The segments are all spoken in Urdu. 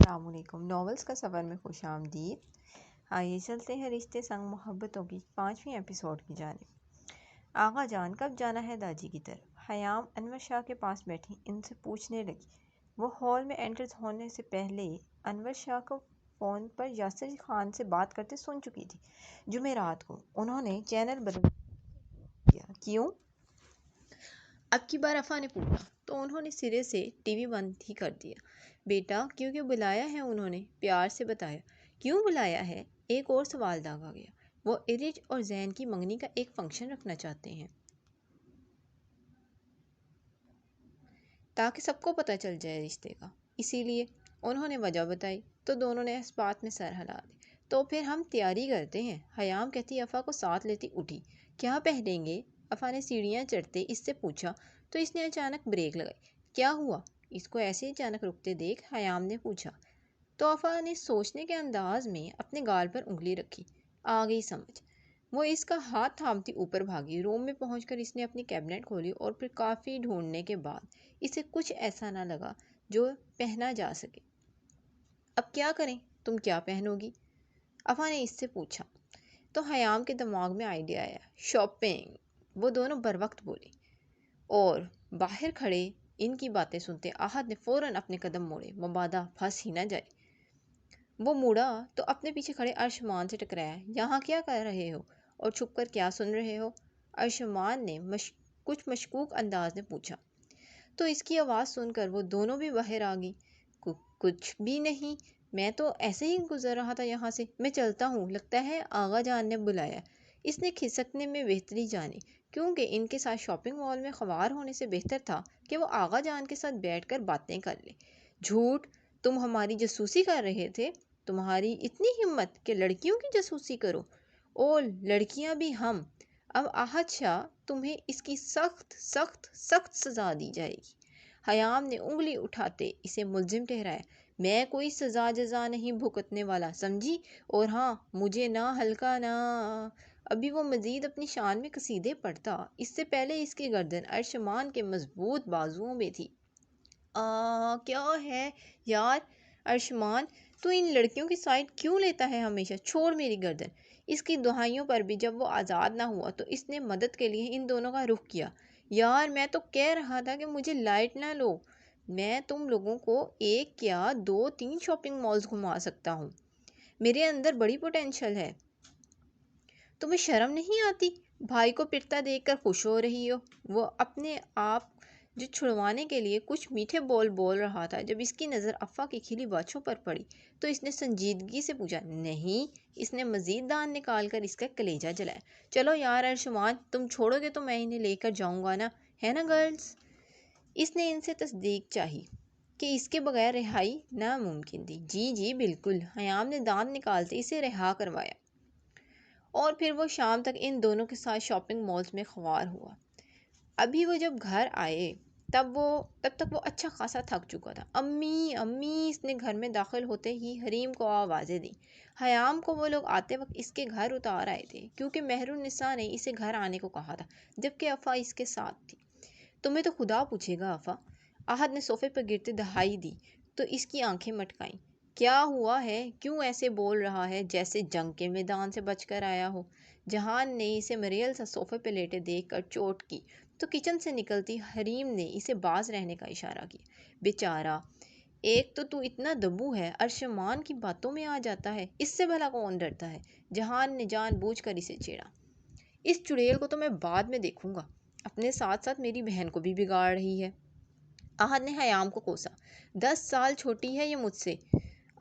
السلام علیکم۔ ناولس کا سفر میں خوش آمدید۔ آئیے چلتے ہیں رشتے سنگ محبتوں کی 5ویں ایپیسوڈ کی جانب۔ آغا جان کب جانا ہے داجی کی طرف؟ خیام انور شاہ کے پاس بیٹھی ان سے پوچھنے لگی۔ وہ ہال میں انٹر ہونے سے پہلے انور شاہ کو فون پر یاسر خان سے بات کرتے سن چکی تھی۔ جمعرات کو انہوں نے چینل بدل دیا۔ کیوں؟ اب کی بار افا نے پوچھا تو انہوں نے سرے سے ٹی وی بند ہی کر دیا۔ بیٹا کیونکہ بلایا ہے انہوں نے، پیار سے بتایا۔ کیوں بلایا ہے؟ ایک اور سوال داغا گیا۔ وہ ارج اور زین کی منگنی کا ایک فنکشن رکھنا چاہتے ہیں تاکہ سب کو پتہ چل جائے رشتے کا، اسی لیے انہوں نے وجہ بتائی تو دونوں نے اس بات میں سر ہلا دی۔ تو پھر ہم تیاری کرتے ہیں، خیام کہتی افا کو ساتھ لیتی اٹھی۔ کیا پہنیں گے؟ افا نے سیڑھیاں چڑھتے اس سے پوچھا تو اس نے اچانک بریک لگائی۔ کیا ہوا؟ اس کو ایسے اچانک رکتے دیکھ خیام نے پوچھا تو افا نے سوچنے کے انداز میں اپنے گال پر انگلی رکھی۔ آ گئی سمجھ۔ وہ اس کا ہاتھ تھامتی اوپر بھاگی۔ روم میں پہنچ کر اس نے اپنی کیبنٹ کھولی اور پھر کافی ڈھونڈنے کے بعد اسے کچھ ایسا نہ لگا جو پہنا جا سکے۔ اب کیا کریں؟ تم کیا پہنو گی؟ افا نے اس سے پوچھا تو خیام کے دماغ میں آئیڈیا آیا۔ شاپنگ۔ وہ دونوں بر وقت بولے اور باہر کھڑے ان کی باتیں سنتے احد نے فوراً اپنے قدم موڑے، مبادا پھنس ہی نہ جائے۔ وہ مڑا تو اپنے پیچھے کھڑے ارشمان سے ٹکرایا۔ یہاں کیا کر رہے ہو اور چھپ کر کیا سن رہے ہو؟ ارشمان نے کچھ مشکوک انداز میں پوچھا تو اس کی آواز سن کر وہ دونوں بھی باہر آ گئی۔ کچھ بھی نہیں، میں تو ایسے ہی گزر رہا تھا یہاں سے، میں چلتا ہوں، لگتا ہے آغا جان نے بلایا۔ اس نے کھسکنے میں بہتری جانی، کیونکہ ان کے ساتھ شاپنگ مال میں خوار ہونے سے بہتر تھا کہ وہ آغا جان کے ساتھ بیٹھ کر باتیں کر لے۔ جھوٹ، تم ہماری جاسوسی کر رہے تھے؟ تمہاری اتنی ہمت کہ لڑکیوں کی جاسوسی کرو؟ او لڑکیاں بھی ہم۔ اب احد شاہ تمہیں اس کی سخت سخت سخت سزا دی جائے گی۔ خیام نے انگلی اٹھاتے اسے ملزم ٹھہرایا۔ میں کوئی سزا جزا نہیں بھگتنے والا، سمجھی؟ اور ہاں، مجھے نہ ہلکا نہ۔ ابھی وہ مزید اپنی شان میں قصیدے پڑھتا اس سے پہلے اس کی گردن ارشمان کے مضبوط بازوؤں میں تھی۔ کیا ہے یار ارشمان، تو ان لڑکیوں کی سائڈ کیوں لیتا ہے ہمیشہ؟ چھوڑ میری گردن۔ اس کی دہائیوں پر بھی جب وہ آزاد نہ ہوا تو اس نے مدد کے لیے ان دونوں کا رخ کیا۔ یار میں تو کہہ رہا تھا کہ مجھے لائٹ نہ لو، میں تم لوگوں کو 1 یا 2 3 شاپنگ مالز گھما سکتا ہوں، میرے اندر بڑی پوٹینشل ہے۔ تمہیں شرم نہیں آتی؟ بھائی کو پٹتا دیکھ کر خوش ہو رہی ہو؟ وہ اپنے آپ جو چھڑوانے کے لیے کچھ میٹھے بول رہا تھا، جب اس کی نظر افا کی کھلی باچھوں پر پڑی تو اس نے سنجیدگی سے پوچھا۔ نہیں۔ اس نے مزید دان نکال کر اس کا کلیجہ جلایا۔ چلو یار ارشمان، تم چھوڑو گے تو میں انہیں لے کر جاؤں گا نا، ہے نا گرلز؟ اس نے ان سے تصدیق چاہی کہ اس کے بغیر رہائی ناممکن تھی۔ جی جی بالکل۔ خیام نے دانت نکالتے اسے رہا کروایا اور پھر وہ شام تک ان دونوں کے ساتھ شاپنگ مالز میں خوار ہوا۔ ابھی وہ جب گھر آئے تب تک وہ اچھا خاصا تھک چکا تھا۔ امی امی، اس نے گھر میں داخل ہوتے ہی حریم کو آوازیں دیں۔ خیام کو وہ لوگ آتے وقت اس کے گھر اتار آئے تھے، کیونکہ مہر النساء نے اسے گھر آنے کو کہا تھا، جبکہ افا اس کے ساتھ تھی۔ تمہیں تو خدا پوچھے گا افا۔ احد نے صوفے پر گرتے دہائی دی تو اس کی آنکھیں مٹکائیں۔ کیا ہوا ہے؟ کیوں ایسے بول رہا ہے جیسے جنگ کے میدان سے بچ کر آیا ہو؟ جہان نے اسے مریل سا صوفے پہ لیٹے دیکھ کر چوٹ کی تو کچن سے نکلتی حریم نے اسے باز رہنے کا اشارہ کیا۔ بیچارہ، ایک تو اتنا دبو ہے، ارشمان کی باتوں میں آ جاتا ہے، اس سے بھلا کون ڈرتا ہے؟ جہان نے جان بوجھ کر اسے چھیڑا۔ اس چڑیل کو تو میں بعد میں دیکھوں گا، اپنے ساتھ ساتھ میری بہن کو بھی بگاڑ رہی ہے۔ احد نے خیام کو کوسا۔ 10 سال چھوٹی ہے یہ مجھ سے۔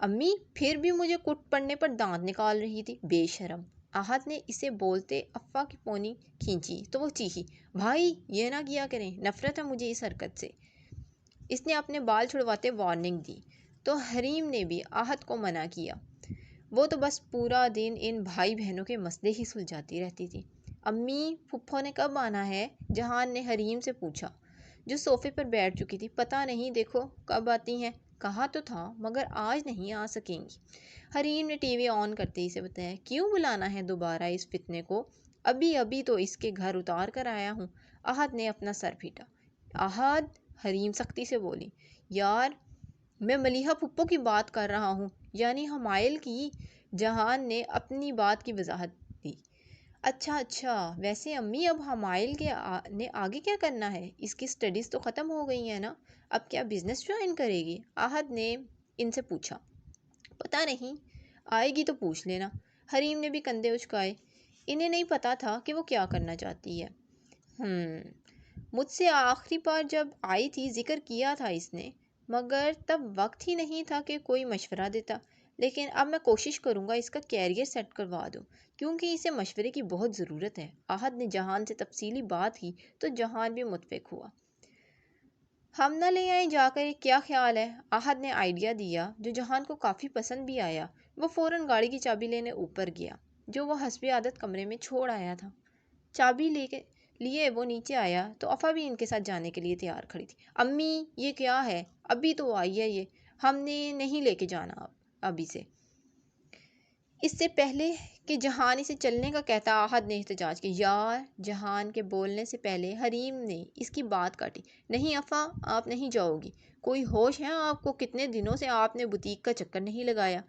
امی پھر بھی مجھے کٹ پڑنے پر دانت نکال رہی تھی، بے شرم۔ احد نے اسے بولتے افا کی پونی کھینچی تو وہ چیخی۔ بھائی یہ نہ کیا کریں، نفرت ہے مجھے اس حرکت سے۔ اس نے اپنے بال چھڑواتے وارننگ دی تو حریم نے بھی احد کو منع کیا۔ وہ تو بس پورا دن ان بھائی بہنوں کے مسئلے ہی سلجھاتی رہتی تھی۔ امی پھپھو نے کب آنا ہے؟ جہان نے حریم سے پوچھا جو صوفے پر بیٹھ چکی تھی۔ پتہ نہیں، دیکھو کب آتی ہیں، کہا تو تھا مگر آج نہیں آ سکیں گی۔ حریم نے ٹی وی آن کرتے ہی سے بتایا۔ کیوں بلانا ہے دوبارہ اس فتنے کو؟ ابھی تو اس کے گھر اتار کر آیا ہوں۔ احد نے اپنا سر پھیٹا۔ احد، حریم سختی سے بولی۔ یار میں ملیحہ پھپھو کی بات کر رہا ہوں، یعنی حمائل کی۔ جہان نے اپنی بات کی وضاحت دی۔ اچھا اچھا، ویسے امی اب حمائل نے آگے کیا کرنا ہے؟ اس کی سٹڈیز تو ختم ہو گئی ہیں نا، اب کیا بزنس جوائن کرے گی؟ احد نے ان سے پوچھا۔ پتہ نہیں، آئے گی تو پوچھ لینا۔ حریم نے بھی کندھے اچکائے۔ انہیں نہیں پتا تھا کہ وہ کیا کرنا چاہتی ہے۔ مجھ سے آخری بار جب آئی تھی ذکر کیا تھا اس نے، مگر تب وقت ہی نہیں تھا کہ کوئی مشورہ دیتا۔ لیکن اب میں کوشش کروں گا اس کا کیریئر سیٹ کروا دوں، کیونکہ اسے مشورے کی بہت ضرورت ہے۔ احد نے جہان سے تفصیلی بات کی تو جہان بھی متفق ہوا۔ ہم نہ لے آئیں جا کر، کیا خیال ہے؟ احد نے آئیڈیا دیا جو جہان کو کافی پسند بھی آیا۔ وہ فوراً گاڑی کی چابی لینے اوپر گیا جو وہ حسب عادت کمرے میں چھوڑ آیا تھا۔ چابی لیے وہ نیچے آیا تو افا بھی ان کے ساتھ جانے کے لیے تیار کھڑی تھی۔ امی، یہ کیا ہے؟ ابھی تو آئی ہے، یہ ہم نے نہیں لے کے جانا ابھی سے۔ اس سے پہلے کہ جہان اسے چلنے کا کہتا، احد نے احتجاج کیا۔ یار، جہان کے بولنے سے پہلے حریم نے اس کی بات کاٹی۔ نہیں افا، آپ نہیں جاؤ گی۔ کوئی ہوش ہے آپ کو؟ کتنے دنوں سے آپ نے بوتیک کا چکر نہیں لگایا۔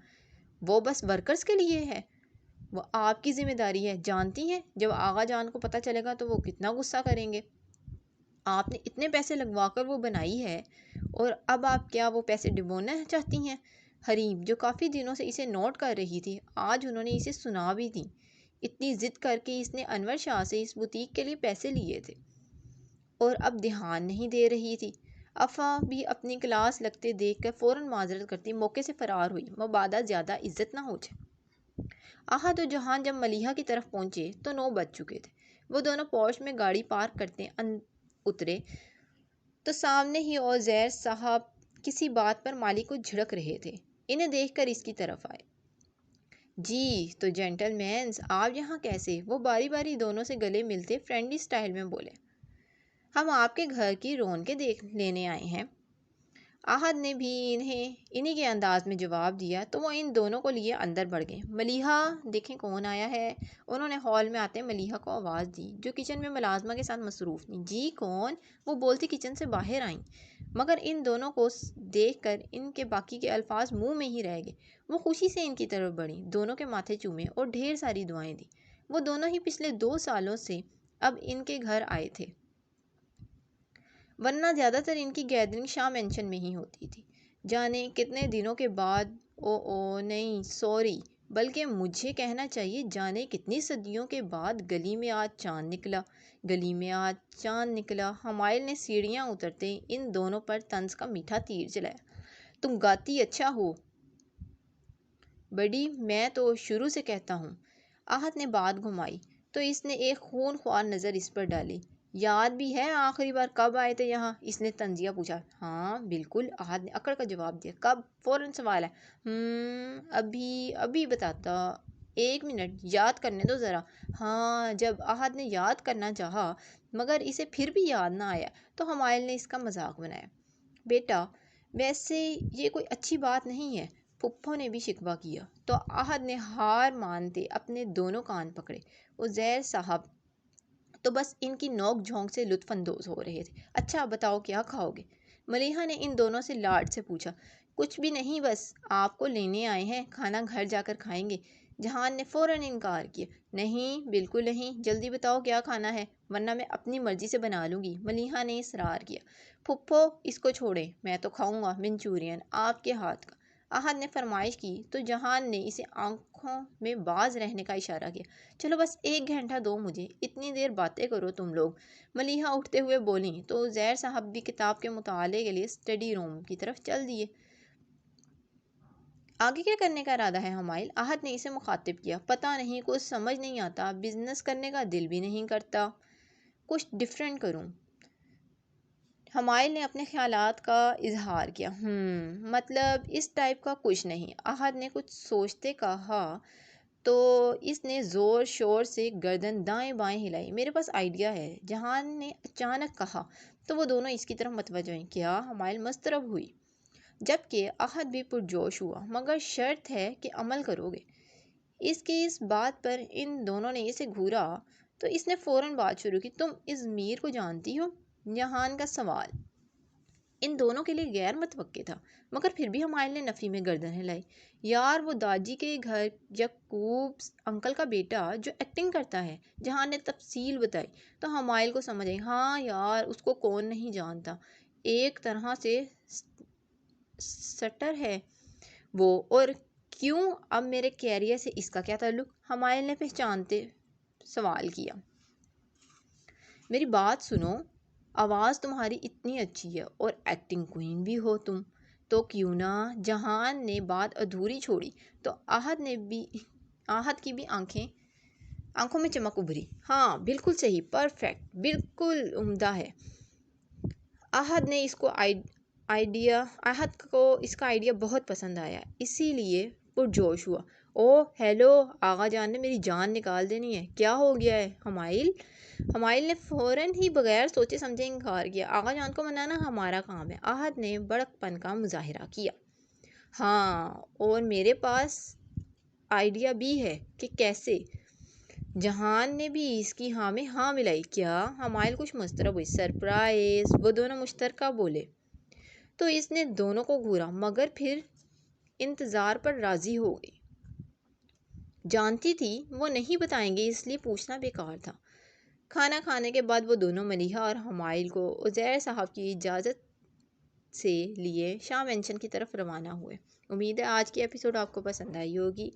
وہ بس ورکرز کے لیے ہے، وہ آپ کی ذمہ داری ہے۔ جانتی ہیں جب آغا جان کو پتہ چلے گا تو وہ کتنا غصہ کریں گے۔ آپ نے اتنے پیسے لگوا کر وہ بنائی ہے، اور اب آپ کیا وہ پیسے ڈبونا چاہتی ہیں؟ حریم، جو کافی دنوں سے اسے نوٹ کر رہی تھی، آج انہوں نے اسے سنا بھی دی۔ اتنی ضد کر کے اس نے انور شاہ سے اس بوتیک کے لیے پیسے لیے تھے، اور اب دھیان نہیں دے رہی تھی۔ افا بھی اپنی کلاس لگتے دیکھ کر فوراً معذرت کرتی موقع سے فرار ہوئی، مبادا زیادہ عزت نہ ہو جائے۔ احد و جہان جب ملیحہ کی طرف پہنچے تو 9 بج چکے تھے۔ وہ دونوں پورچ میں گاڑی پارک کرتے اترے تو سامنے ہی عزیر صاحب کسی بات پر مالک کو جھڑک رہے تھے۔ انہیں دیکھ کر اس کی طرف آئے۔ جی تو جینٹل مینز، آپ یہاں کیسے؟ وہ باری باری دونوں سے گلے ملتے فرینڈلی سٹائل میں بولے۔ ہم آپ کے گھر کی رونقیں دیکھ لینے آئے ہیں۔ احد نے بھی انہی کے انداز میں جواب دیا تو وہ ان دونوں کو لیے اندر بڑھ گئے۔ ملیحہ، دیکھیں کون آیا ہے؟ انہوں نے ہال میں آتے ملیحہ کو آواز دی، جو کچن میں ملازمہ کے ساتھ مصروف تھی۔ جی کون؟ وہ بولتی کچن سے باہر آئیں، مگر ان دونوں کو دیکھ کر ان کے باقی کے الفاظ منہ میں ہی رہ گئے۔ وہ خوشی سے ان کی طرف بڑھیں، دونوں کے ماتھے چومے اور ڈھیر ساری دعائیں دیں۔ وہ دونوں ہی پچھلے 2 سالوں سے اب ان کے گھر آئے تھے، ورنہ زیادہ تر ان کی گیدرنگ شاہ مینشن میں ہی ہوتی تھی۔ جانے کتنے دنوں کے بعد، نہیں سوری، بلکہ مجھے کہنا چاہیے جانے کتنی صدیوں کے بعد گلی میں آج چاند نکلا، گلی میں آج چاند نکلا۔ حمائل نے سیڑھیاں اترتے ان دونوں پر طنز کا میٹھا تیر چلایا۔ تم گاتی اچھا ہو بڑی، میں تو شروع سے کہتا ہوں۔ احد نے بات گھمائی تو اس نے ایک خون خوار نظر اس پر ڈالی۔ یاد بھی ہے آخری بار کب آئے تھے یہاں؟ اس نے طنزیہ پوچھا۔ ہاں بالکل، احد نے اکڑ کا جواب دیا۔ کب؟ فوراً سوال ہے۔ ابھی بتاتا، 1 منٹ یاد کرنے دو ذرا۔ ہاں، جب احد نے یاد کرنا چاہا مگر اسے پھر بھی یاد نہ آیا تو حمائل نے اس کا مذاق بنایا۔ بیٹا، ویسے یہ کوئی اچھی بات نہیں ہے، پھپھو نے بھی شکوہ کیا۔ تو احد نے ہار مانتے اپنے دونوں کان پکڑے۔ عزیر صاحب تو بس ان کی نوک جھونک سے لطف اندوز ہو رہے تھے۔ اچھا بتاؤ کیا کھاؤ گے؟ ملیحہ نے ان دونوں سے لاڈ سے پوچھا۔ کچھ بھی نہیں، بس آپ کو لینے آئے ہیں، کھانا گھر جا کر کھائیں گے۔ جہان نے فوراً انکار کیا۔ نہیں، بالکل نہیں، جلدی بتاؤ کیا کھانا ہے، ورنہ میں اپنی مرضی سے بنا لوں گی۔ ملیحہ نے اصرار کیا۔ پھپھو اس کو چھوڑیں، میں تو کھاؤں گا منچورین آپ کے ہاتھ کا۔ احد نے فرمائش کی تو جہان نے اسے آنکھوں میں باز رہنے کا اشارہ کیا۔ چلو بس 1 گھنٹہ دو مجھے، اتنی دیر باتیں کرو تم لوگ۔ ملیحہ اٹھتے ہوئے بولیں تو عزیر صاحب بھی کتاب کے مطالعے کے لیے اسٹڈی روم کی طرف چل دیے۔ آگے کیا کرنے کا ارادہ ہے حمائل؟ احد نے اسے مخاطب کیا۔ پتہ نہیں، کچھ سمجھ نہیں آتا، بزنس کرنے کا دل بھی نہیں کرتا، کچھ ڈفرینٹ کروں۔ حمائل نے اپنے خیالات کا اظہار کیا۔ مطلب اس ٹائپ کا کچھ نہیں۔ احد نے کچھ سوچتے کہا تو اس نے زور شور سے گردن دائیں بائیں ہلائی۔ میرے پاس آئیڈیا ہے، جہان نے اچانک کہا تو وہ دونوں اس کی طرف متوجہ ہوئیں۔ کیا؟ حمائل مضطرب ہوئی، جبکہ احد بھی پرجوش ہوا۔ مگر شرط ہے کہ عمل کرو گے۔ اس کی اس بات پر ان دونوں نے اسے گھورا تو اس نے فوراً بات شروع کی۔ تم ازمیر کو جانتی ہو؟ جہان کا سوال ان دونوں کے لیے غیر متوقع تھا، مگر پھر بھی حمائل نے نفی میں گردن ہلائی۔ یار وہ داجی کے گھر یعقوب انکل کا بیٹا جو ایکٹنگ کرتا ہے، جہان نے تفصیل بتائی تو حمائل کو سمجھ آئی۔ ہاں یار، اس کو کون نہیں جانتا، ایک طرح سے سٹر ہے وہ۔ اور کیوں، اب میرے کیریئر سے اس کا کیا تعلق؟ حمائل نے پہچانتے سوال کیا۔ میری بات سنو، آواز تمہاری اتنی اچھی ہے اور ایکٹنگ کوئین بھی ہو تم، تو کیوں نہ؟ جہان نے بات ادھوری چھوڑی تو آہت کی بھی آنکھوں میں چمک ابھری۔ ہاں بالکل صحیح، پرفیکٹ، بالکل عمدہ ہے۔ آہت کو اس کا آئیڈیا بہت پسند آیا، اسی لیے پرجوش ہوا۔ اوہ ہیلو، آغا جان نے میری جان نکال دینی ہے، کیا ہو گیا ہے حمائل نے فوراً ہی بغیر سوچے سمجھے انکار کیا۔ آغا جان کو منانا ہمارا کام ہے۔ آہت نے بڑک پن کا مظاہرہ کیا۔ ہاں، اور میرے پاس آئیڈیا بھی ہے کہ کیسے۔ جہان نے بھی اس کی ہاں میں ہاں ملائی۔ کیا؟ حمائل کچھ مضطرب ہوئی۔ سرپرائز، وہ دونوں مشترکہ بولے تو اس نے دونوں کو گھورا، مگر پھر انتظار پر راضی ہو گئی۔ جانتی تھی وہ نہیں بتائیں گے، اس لیے پوچھنا بیکار تھا۔ کھانا کھانے کے بعد وہ دونوں ملیحہ اور حمائل کو عزیر صاحب کی اجازت سے لیے شاہ مینشن کی طرف روانہ ہوئے۔ امید ہے آج کی ایپیسوڈ آپ کو پسند آئی ہوگی۔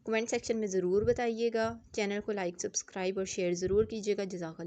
کمنٹ سیکشن میں ضرور بتائیے گا۔ چینل کو لائک، سبسکرائب اور شیئر ضرور کیجیے گا۔ جزاک اللہ۔